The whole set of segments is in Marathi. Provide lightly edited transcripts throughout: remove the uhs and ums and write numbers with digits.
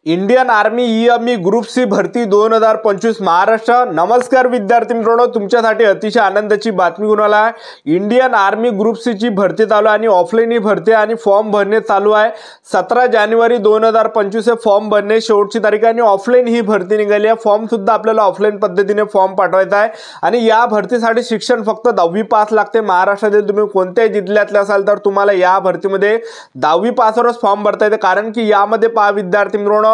Indian army EME group C भरती 2025 महाराष्ट्र। नमस्कार विद्यार्थी मित्रांनो, तुमच्यासाठी अतिशय आनंदाची बातमी घेऊन आला आहे। इंडियन आर्मी ग्रुप सी ची भरती चालू आहे आणि ऑफलाईन ही भरती आणि फॉर्म भरणे चालू आहे। 17 जानेवारी 2025 हे फॉर्म भरणे शेवटची तारीख आहे आणि ऑफलाईन ही भरती निघाली आहे। फॉर्म सुद्धा आपल्याला ऑफलाईन पद्धतीने फॉर्म पाठवायचा आहे आणि या भरतीसाठी शिक्षण फक्त 10वी पास लागते। महाराष्ट्रातील तुम्ही कोणत्याही जिल्ह्यातले असाल तर तुम्हाला या भरतीमध्ये 10वी पासवरच फॉर्म भरता येते, कारण की यामध्ये पहा विद्यार्थी मित्रांनो,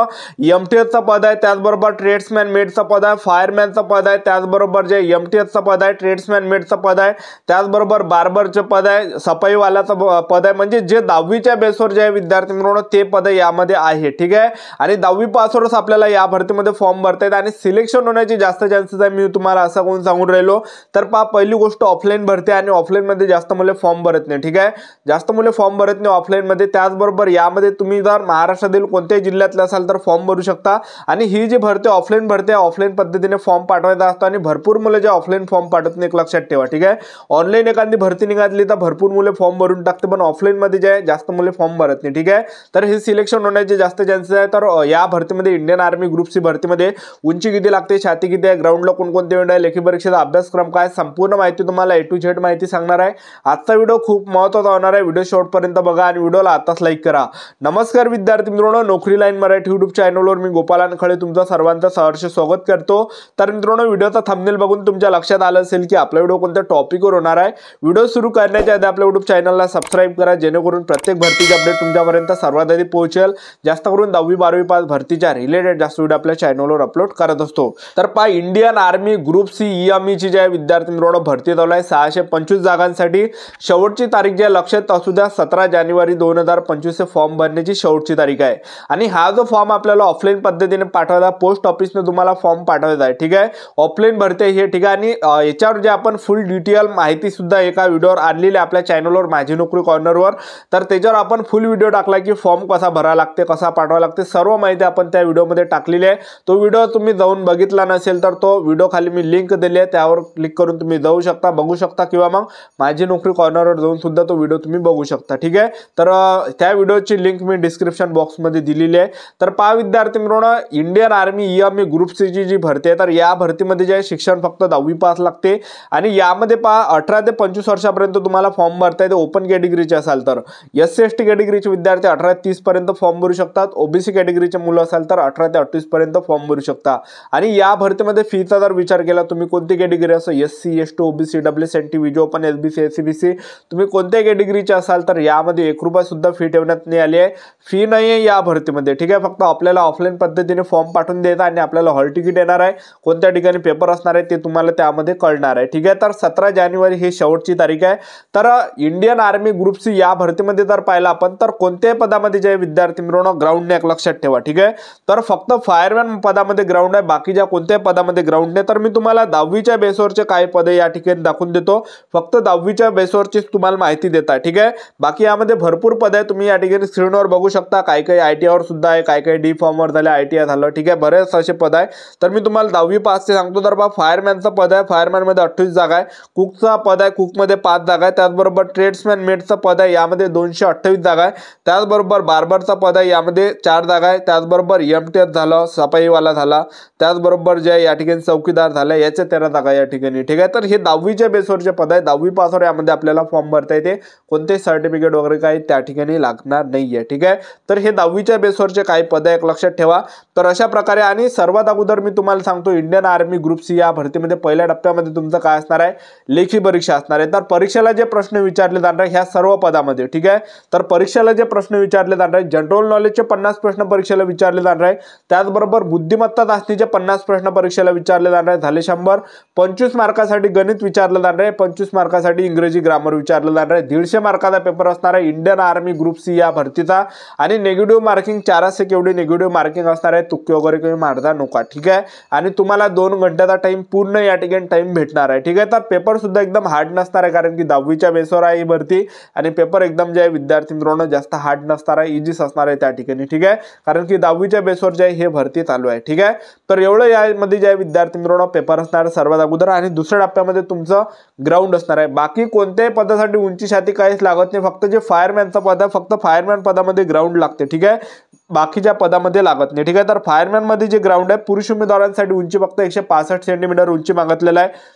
एमटीएसचं पद आहे, त्याचबरोबर ट्रेड्समॅन मेडचं पद आहे, फायरमॅनचं पद आहे, त्याचबरोबर जे एमटीएसचं पद आहे, ट्रेड्समॅन मेडचं पद आहे, त्याचबरोबर बार्बरचं पद आहे, सफाईवाल्याचं पद आहे। म्हणजे जे 10वीच्या बेसवर जे विद्यार्थी मित्रांनो ते पद यामध्ये आहे, ठीक आहे। आणि 10वी पासवरच आपल्याला या भरतीमध्ये फॉर्म भरता येते आणि सिलेक्शन होण्याची जास्त चान्सेस आहे। मी तुम्हाला असं कोण सांगून राहिलो तर पहा, पहिली गोष्ट ऑफलाईन भरती आणि ऑफलाईन मध्ये जास्त मुले फॉर्म भरत नाही, ठीक आहे। जास्त मुले फॉर्म भरत नाही ऑफलाईन मध्ये। त्याचबरोबर यामध्ये तुम्ही जर महाराष्ट्रातील कोणत्याही जिल्ह्यातले असाल तर फॉर्म भरू शकता आणि ही जी भरती ऑफलाईन भरती आहे, ऑफलाईन पद्धतीने फॉर्म पाठवायचा असतो आणि भरपूर मुले जे ऑफलाईन फॉर्म पाठवत नाही, एक लक्षात ठेवा, ठीक आहे। ऑनलाईन एखादी भरती निघाली तर भरपूर मुले फॉर्म भरून टाकते, पण ऑफलाईन मध्ये जे जास्त मुले फॉर्म भरत नाही, ठीक आहे। तर हे सिलेक्शन होण्याचे जास्त चान्सेस आहे। तर या भरतीमध्ये इंडियन आर्मी ग्रुप सी भरतीमध्ये उंची किती लागते, छाती किती आहे, ग्राउंडला कोणकोणते इव्हेंट आहे, लेखी परीक्षेचा अभ्यासक्रम काय, संपूर्ण माहिती तुम्हाला ए टू झेड माहिती सांगणार आहे। आजचा व्हिडिओ खूप महत्त्वाचा होणार आहे, व्हिडिओ शेवटपर्यंत बघा आणि व्हिडिओला आताच लाईक करा। नमस्कार विद्यार्थी मित्रांनो, नोकरी लाईन मराठी यूट्यूब चॅनलवर मी गोपाल खळे तुमचं सर्वांचं सहर्ष स्वागत करतो। तर मित्रांनो, व्हिडिओचा थंबनेल बघून तुमच्या लक्षात आलं असेल की आपला व्हिडिओ कोणत्या टॉपिकवर होणार आहे। व्हिडिओ सुरू करण्याच्या आधी आपल्या यूट्यूब चॅनलला सबस्क्राइब करा, जेणेकरून प्रत्येक भरतीचे अपडेट तुमच्यापर्यंत सर्वात आधी पोहोचेल। जास्त करून 10वी 12वी पास भरतीच्या रिलेटेड जास्त व्हिडिओ आपल्या चॅनलवर अपलोड करत असतो। तर पहा, Indian army group C EME ची जे विद्यार्थी मित्रांनो भरती चालू आहे 625 जागांसाठी। शेवटची तारीख जे लक्षात असू द्या 17 जानेवारी 2025 फॉर्म भरण्याची शेवटची तारीख आहे आणि हा जो फॉर्म आपल्याला ऑफलाईन पद्धतीने पाठवायचा, पोस्ट ऑफिसने तुम्हाला फॉर्म पाठवायचा आहे, ठीक आहे। ऑफलाईन भरती हे, ठीक आहे। आणि याच्यावर जे आपण फुल डिटेल माहिती सुद्धा एका व्हिडिओवर आणलेली आपल्या चॅनलवर माझी नोकरी कॉर्नरवर, तर त्याच्यावर आपण फुल व्हिडिओ टाकला की फॉर्म कसा भरावा लागते, कसा पाठवावा लागते, सर्व माहिती आपण त्या व्हिडिओमध्ये टाकलेली आहे। तो व्हिडिओ तुम्ही जाऊन बघितला नसेल तर तो व्हिडिओ खाली मी लिंक दिली आहे, त्यावर क्लिक करून तुम्ही जाऊ शकता, बघू शकता, किंवा मग माझी नोकरी कॉर्नरवर जाऊन सुद्धा तो व्हिडिओ तुम्ही बघू शकता, ठीक आहे। तर त्या व्हिडिओची लिंक मी डिस्क्रिप्शन बॉक्समध्ये दिलेली आहे। तर पहा विद्यार्थी मित्रांनो, Indian army EME group C ची जी भरती आहे तर या भरतीमध्ये जे शिक्षण फक्त 10वी पास लागते आणि यामध्ये पहा 18 ते 25 वर्षापर्यंत तुम्हाला फॉर्म भरता येते। ओपन कॅटेगरीचे असाल तर एससी एसटी कॅटेगरीचे विद्यार्थी 18 ते 30 पर्यंत फॉर्म भरू शकतात। ओबीसी कॅटेगरीचे मुलं असाल तर 18 ते 28 पर्यंत फॉर्म भरू शकता। आणि या भरतीमध्ये फीचा जर विचार केला, तुम्ही कोणती कॅटेगरी असो, एससी एसटी ओबीसी डब्ल्यूएसएनटी विजो ओपन एसबीसी एससीबीसी, तुम्ही कोणत्या कॅटेगरीचे असाल तर यामध्ये 1 रुपया सुद्धा फी ठेवण्यात नाही आली आहे, फी नाही आहे या भरतीमध्ये, ठीक आहे। फक्त आपल्याला ऑफलाईन पद्धतीने फॉर्म पाठवून द्यायचा आणि आपल्याला हॉल तिकीट येणार आहे, कोणत्या ठिकाणी पेपर असणार आहे ते तुम्हाला त्यामध्ये कळणार आहे, ठीक आहे। तर 17 जानेवारी ही शेवटची तारीख आहे। तर इंडियन आर्मी ग्रुप सी या भरतीमध्ये जर पाहिलं आपण तर कोणत्याही पदामध्ये जे विद्यार्थी मित्रांनो ग्राउंड नाही, एक लक्षात ठेवा, ठीक आहे। तर फक्त फायरमॅन पदामध्ये ग्राउंड आहे, बाकीच्या कोणत्याही पदामध्ये ग्राउंड नाही। तर मी तुम्हाला 10वीच्या बेसवरचे काही पदे या ठिकाणी दाखवून देतो, फक्त 10वीच्या बेसवरचीच तुम्हाला माहिती देता, ठीक आहे। बाकी यामध्ये भरपूर पद आहे, तुम्ही या ठिकाणी स्क्रीनवर बघू शकता, काही काही आयटीआयवर सुद्धा आहे, काही काही डी फॉर्मवर झाले, आयटीआय झालं, ठीक आहे। बरेच असे पद आहे। तर मी तुम्हाला 10वी पासचे सांगतो। तर बा फायरमॅनचं पद आहे, फायरमॅन मध्ये 28 जागा आहे। कुकचा पद आहे, कुक मध्ये 5 जागा आहे। त्याचबरोबर ट्रेड्समॅन मेडचं पद आहे, यामध्ये 228 जागा आहे। त्याचबरोबर बार्बरचा पद आहे, यामध्ये 4 जागा आहे। त्याचबरोबर एमटीएस झालं, सफाईवाला झाला, त्याचबरोबर जे या ठिकाणी चौकीदार झाला, याच्या 13 जागा या ठिकाणी, ठीक आहे। तर हे 10वीच्या बेसवरचे पद आहे, 10वी पासवर यामध्ये आपल्याला फॉर्म भरता येते, कोणते सर्टिफिकेट वगैरे काही त्या ठिकाणी लागणार नाहीये, ठीक आहे। तर हे 10वीच्या बेसवरचे काही पद आहे, एक लक्षात ठेवा। तर अशा प्रकारे, आणि सर्वात अगोदर मी तुम्हाला सांगतो इंडियन आर्मी ग्रुप सी या भरतीमध्ये पहिल्या टप्प्यामध्ये तुमचं काय असणार आहे, लेखी परीक्षा असणार आहे। तर परीक्षेला जे प्रश्न विचारले जाणार आहे ह्या सर्व पदामध्ये, ठीक आहे। तर परीक्षेला जे प्रश्न विचारले जाणार आहे, जनरल नॉलेजचे 50 प्रश्न परीक्षेला विचारले जाणार आहे। त्याचबरोबर बुद्धिमत्ता चाचणीचे 50 प्रश्न परीक्षेला विचारले जाणार आहे, झाले 100। 25 मार्कासाठी गणित विचारलं जाणार आहे, 25 मार्कासाठी इंग्रजी ग्रामर विचारलं जाणार आहे। 150 मार्काचा पेपर असणार आहे इंडियन आर्मी ग्रुप सी या भरतीचा आणि नेगेटिव्ह मार्किंग 400 केवढी निगेटिव्ह मार्किंग असणार आहे, तुक्के वगैरे काही मारता नका, ठीक आहे। आणि तुम्हाला 2 घंट्याचा टाइम पूर्ण या ठिकाणी टाइम भेटणार आहे, ठीक आहे। तर पेपर सुद्धा एकदम हार्ड नसणार आहे, कारण की 10वीच्या बेसवर आहे ही भरती आणि पेपर एकदम जे विद्यार्थी मित्रांनो जास्त हार्ड नसणार आहे, इझीच असणार आहे त्या ठिकाणी, ठीक आहे। कारण की 10वीच्या बेसवर जे हे भरती चालू आहे, ठीक आहे। तर एवढं यामध्ये जे विद्यार्थी मित्रांनो पेपर असणार सर्वात अगोदर आणि दुसऱ्या टप्प्यामध्ये तुमचं ग्राउंड असणार आहे। बाकी कोणत्याही पदासाठी उंची छाती काहीच लागत नाही, फक्त जे फायरमॅनचं पद आहे, फक्त फायरमॅन पदामध्ये ग्राउंड लागते, ठीक आहे। बाकीच्या पदामध्ये लागत नाही, ठीक आहे. तर फायरमॅन मध्ये जे ग्राउंड आहे पुरुष उमेदवारांसाठी उंची फक्त 165 सेंटीमीटर उंची मागितलेला आहे.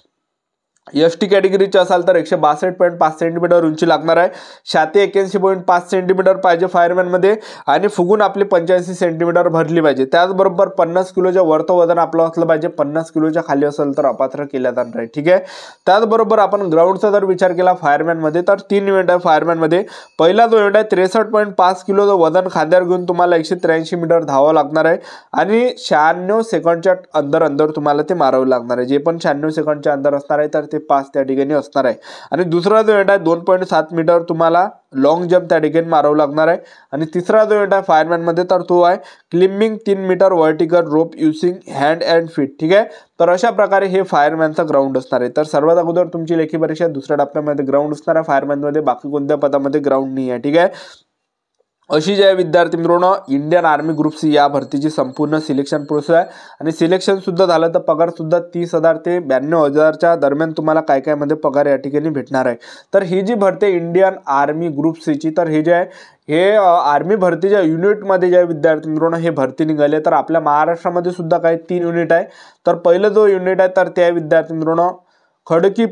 एसटी कॅटेगरीचे असाल तर 162.5 सेंटीमीटर उंची लागणार आहे. छाती 81.5 सेंटीमीटर पाहिजे फायरमॅनमध्ये आणि फुगून आपली 85 सेंटीमीटर भरली पाहिजे. त्याचबरोबर 50 किलोच्या वरतं वजन आपलं असलं पाहिजे. 50 किलोच्या खाली असेल तर अपात्र केल्या जाणार आहे, ठीक आहे. त्याचबरोबर आपण ग्राउंडचा जर विचार केला फायरमॅनमध्ये तर 3 इव्हेंट आहे फायरमॅनमध्ये. पहिला जो इव्हेंट आहे 63.5 किलोचं वजन खांद्यावर घेऊन तुम्हाला 183 मीटर धावावं लागणार आहे आणि 96 सेकंडच्या अंदर तुम्हाला ते मारावं लागणार आहे. जे पण 96 सेकंडच्या अंदर असणार आहे तर ते 5 त्या ठिकाणी असणार आहे. आणि दुसरा जो इव्हेंट आहे 2.7 मीटर तुम्हाला लॉंग जंप त्या ठिकाणी मारावं लागणार आहे. आणि तिसरा जो इव्हेंट आहे फायरमॅनमध्ये तर तो आहे climbing 3 metre vertical rope using hand and feet, ठीक आहे. तर अशा प्रकारे हे फायरमॅनचा ग्राउंड असणार आहे. तर सर्वात अगोदर तुमची लेखी परीक्षा दुसऱ्या टप्प्यामध्ये ग्राउंड असणार आहे फायरमॅनमध्ये, बाकी कोणत्या पदामध्ये ग्राउंड नाही आहे, ठीक आहे. अशी जे विद्यार्थी मित्रांनो इंडियन आर्मी ग्रुप सी या भरतीची संपूर्ण सिलेक्शन प्रोसेस आहे. आणि सिलेक्शन सुद्धा झालं तर पगार सुद्धा 30,000 ते 92,000च्या दरम्यान तुम्हाला काय काय मध्ये पगार या ठिकाणी भेटणार आहे. तर ही जी भरती इंडियन आर्मी ग्रुप सी ची, तर हे जे आहे हे आर्मी भरतीच्या युनिटमध्ये जे विद्यार्थी मित्रांनो हे भरती निघाले. तर आपल्या महाराष्ट्रामध्ये सुद्धा काही 3 युनिट आहे. तर पहिलं जो युनिट आहे तर त्या विद्यार्थी मित्रांनो खडकी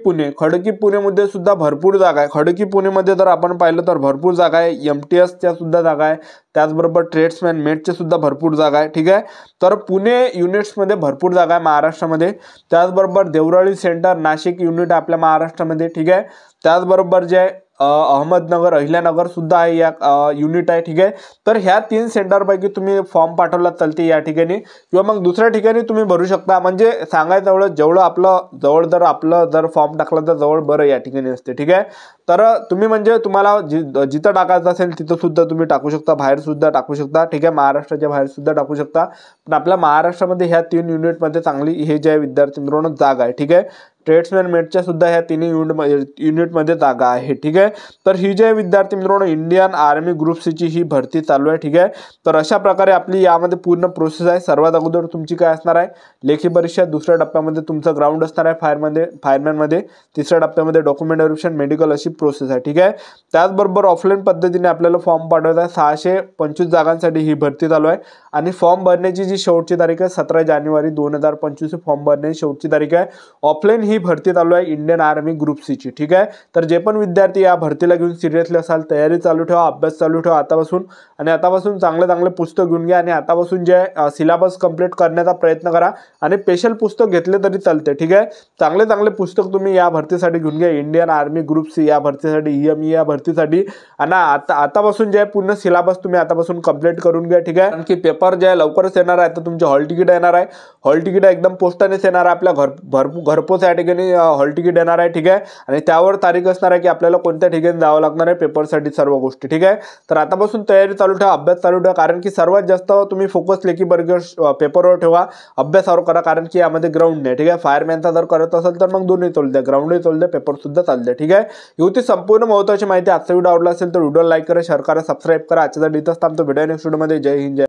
पुणेमध्ये सुद्धा भरपूर जागा आहे. खडकी पुणेमध्ये जर आपण पाहिलं तर भरपूर जागा आहे. MTSच्या सुद्धा जागा आहे. त्याचबरोबर ट्रेड्समॅन मेटचे सुद्धा भरपूर जागा आहे, ठीक आहे. तर पुणे युनिट्समध्ये भरपूर जागा आहे महाराष्ट्रामध्ये. त्याचबरोबर देवराळी सेंटर नाशिक युनिट आपल्या महाराष्ट्रामध्ये, ठीक आहे. त्याचबरोबर जे अहमदनगर अहिल्यानगर सुद्धा आहे या युनिट आहे, ठीक आहे. तर ह्या 3 सेंटरपैकी तुम्ही फॉर्म पाठवला चालते या ठिकाणी, किंवा मग दुसऱ्या ठिकाणी तुम्ही भरू शकता. म्हणजे सांगायचं जेवढं आपलं जर फॉर्म टाकला तर जवळ बरं या ठिकाणी असते, ठीक आहे. तर तुम्ही म्हणजे तुम्हाला जिथं टाकायचं असेल तिथं सुद्धा तुम्ही टाकू शकता, बाहेर सुद्धा टाकू शकता, ठीक आहे. महाराष्ट्राच्या बाहेर सुद्धा टाकू शकता. पण आपल्या महाराष्ट्रामध्ये ह्या 3 युनिटमध्ये चांगली हे जे विद्यार्थी मित्रांनो जागा आहे, ठीक आहे. ट्रेड्समॅन मेटच्या सुद्धा ह्या 3 युनिटमध्ये जागा आहे, ठीक आहे. तर ही जे विद्यार्थी मित्रांनो इंडियन आर्मी ग्रुप सी ची ही भरती चालू आहे, ठीक आहे. तर अशा प्रकारे आपली यामध्ये पूर्ण प्रोसेस आहे. सर्वात अगोदर तुमची काय असणार आहे लेखी परीक्षा, दुसऱ्या टप्प्यामध्ये तुमचं ग्राउंड असणार आहे फायरमॅनमध्ये, तिसऱ्या टप्प्यामध्ये डॉक्युमेंट व्हेरिफिकेशन मेडिकल अशी प्रोसेस आहे, ठीक आहे. त्याचबरोबर ऑफलाईन पद्धतीने आपल्याला फॉर्म पाठवायचा आहे. 625 जागांसाठी ही भरती चालू आहे. आणि फॉर्म भरण्याची जी शेवटची तारीख आहे 17 जानेवारी 2025 फॉर्म भरण्याची शेवटची तारीख आहे. ऑफलाईन ही भरती चालू आहे इंडियन आर्मी ग्रुप सी ची, ठीक आहे. तर जे पण विद्यार्थी या भरतीला घेऊन सिरियसली असाल तयारी चालू ठेवा, अभ्यास चालू ठेवा आतापासून. आणि आतापासून चांगले पुस्तक घेऊन घ्या आणि आतापासून जे सिलेबस कंप्लीट करण्याचा प्रयत्न करा. आणि स्पेशल पुस्तक घेतले तरी चालते, ठीक आहे. चांगले पुस्तक तुम्ही या भरतीसाठी घेऊन घ्या, इंडियन आर्मी ग्रुप सी या भरतीसाठी, EME या भरतीसाठी. आणि आतापासून जे पूर्ण सिलेबस तुम्ही आतापासून कंप्लीट करून घ्या, ठीक आहे. कारण की पेपर जे आहे लवकरच येणार आहे. तर तुमचे हॉल तिकीट येणार आहे. हॉल तिकीट एकदम पोस्टानेच येणार आहे आपल्या घरपोच या ठिकाणी हॉल तिकीट येणार आहे, ठीक आहे. आणि त्यावर तारीख असणार आहे की आपल्याला कोणत्या ठिकाणी जावं लागणार आहे पेपरसाठी, सर्व गोष्टी, ठीक आहे. तर आतापासून तयारी चालू ठेवा, अभ्यास चालू ठेवा. कारण की सर्वात जास्त तुम्ही फोकस लेखी पेपरवर ठेवा, अभ्यासावर करा. कारण की यामध्ये ग्राउंड नाही, ठीक आहे. फायरमॅनचा जर करत असेल तर मग दोन्ही चालू द्या, ग्राउंडही चालू द्या, पेपर सुद्धा चालू द्या, ठीक आहे. ही होती संपूर्ण महत्त्वाची माहिती. आजचा व्हिडिओ आवडला असेल तर व्हिडिओ लाईक करा, शेअर करा, सबस्क्राईब करा. आजच्या इथंच थांबतो. भेटूया नेक्स्ट व्हिडिओमध्ये. जय हिंद.